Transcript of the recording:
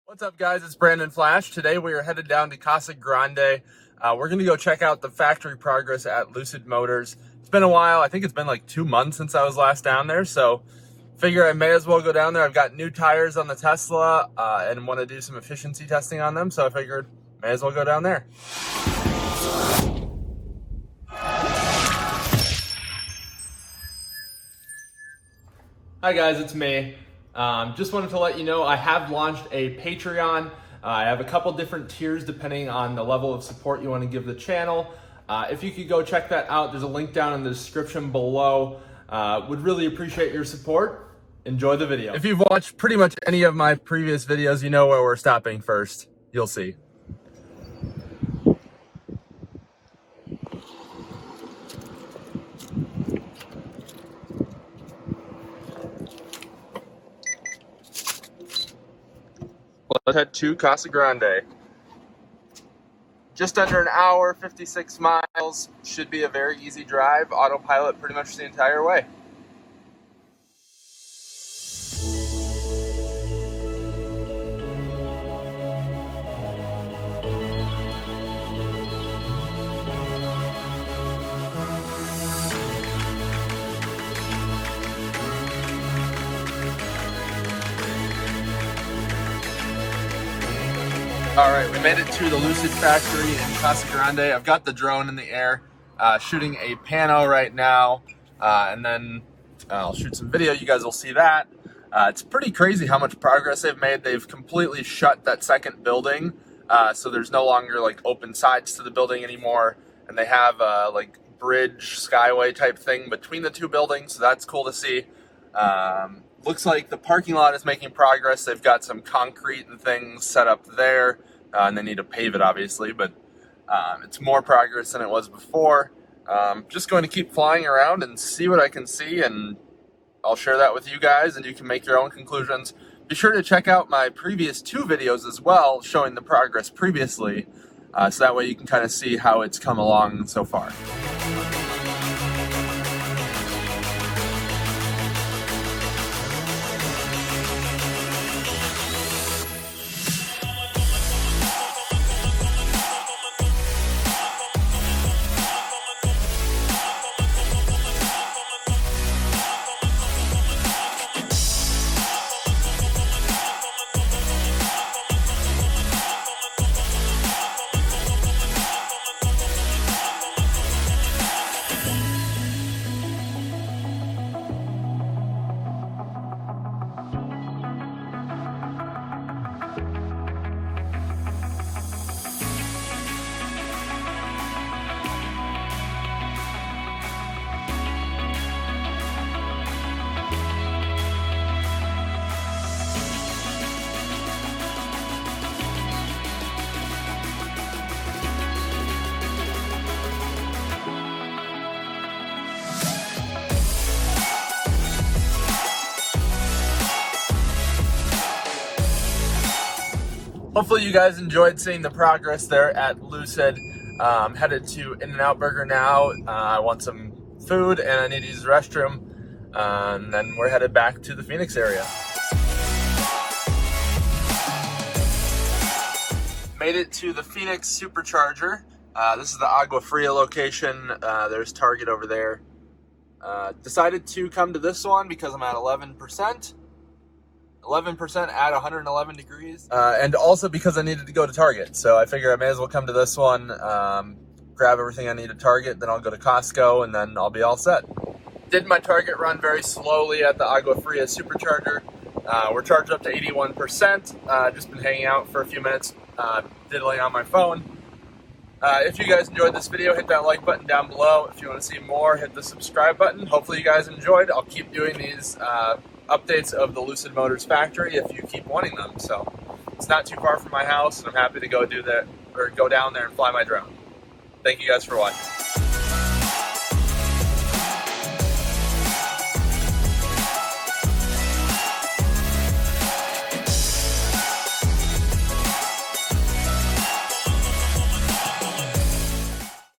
What's up, guys? It's Brandon Flash. Today we are headed down to Casa Grande. We're going to go check out the factory progress at Lucid Motors. It's been a while. I think it's been like 2 months since I was last down there, so figure I may as well go down there. I've got new tires on the Tesla and want to do some efficiency testing on them, so I figured may as well go down there. Hi guys, it's me. Just wanted to let you know I have launched a Patreon. I have a couple different tiers depending on the level of support you want to give the channel. If you could go check that out, there's a link down in the description below. Would really appreciate your support. Enjoy the video. If you've watched pretty much any of my previous videos, you know where we're stopping first. You'll see. Let's head to Casa Grande. Just under an hour, 56 miles. Should be a very easy drive. Autopilot pretty much the entire way. All right, we made it to the Lucid Factory in Casa Grande. I've got the drone in the air, shooting a pano right now, and then I'll shoot some video. You guys will see that. It's pretty crazy how much progress they've made. They've completely shut that second building, so there's no longer like open sides to the building anymore, and they have like bridge skyway type thing between the two buildings, so that's cool to see. Looks like the parking lot is making progress. They've got some concrete and things set up there, and they need to pave it, obviously, but it's more progress than it was before. Just going to keep flying around and see what I can see, and I'll share that with you guys, and you can make your own conclusions. Be sure to check out my previous 2 videos as well, showing the progress previously, so that way you can kind of see how it's come along so far. Hopefully you guys enjoyed seeing the progress there at Lucid. I'm headed to InNOut Burger now. I want some food and I need to use the restroom. And then we're headed back to the Phoenix area. Made it to the Phoenix Supercharger. This is the Agua Fria location. There's Target over there. Decided to come to this one because I'm at 11%. 11% at 111 degrees. And also because I needed to go to Target. So I figure I may as well come to this one, grab everything I need at Target, then I'll go to Costco, and then I'll be all set. Did my Target run very slowly at the Agua Fria Supercharger. We're charged up to 81%. Just been hanging out for a few minutes, diddling on my phone. If you guys enjoyed this video, hit that like button down below. If you want to see more, hit the subscribe button. Hopefully you guys enjoyed. I'll keep doing these updates of the Lucid Motors factory if you keep wanting them. So it's not too far from my house, and I'm happy to go do that, or go down there and fly my drone. Thank you guys for watching.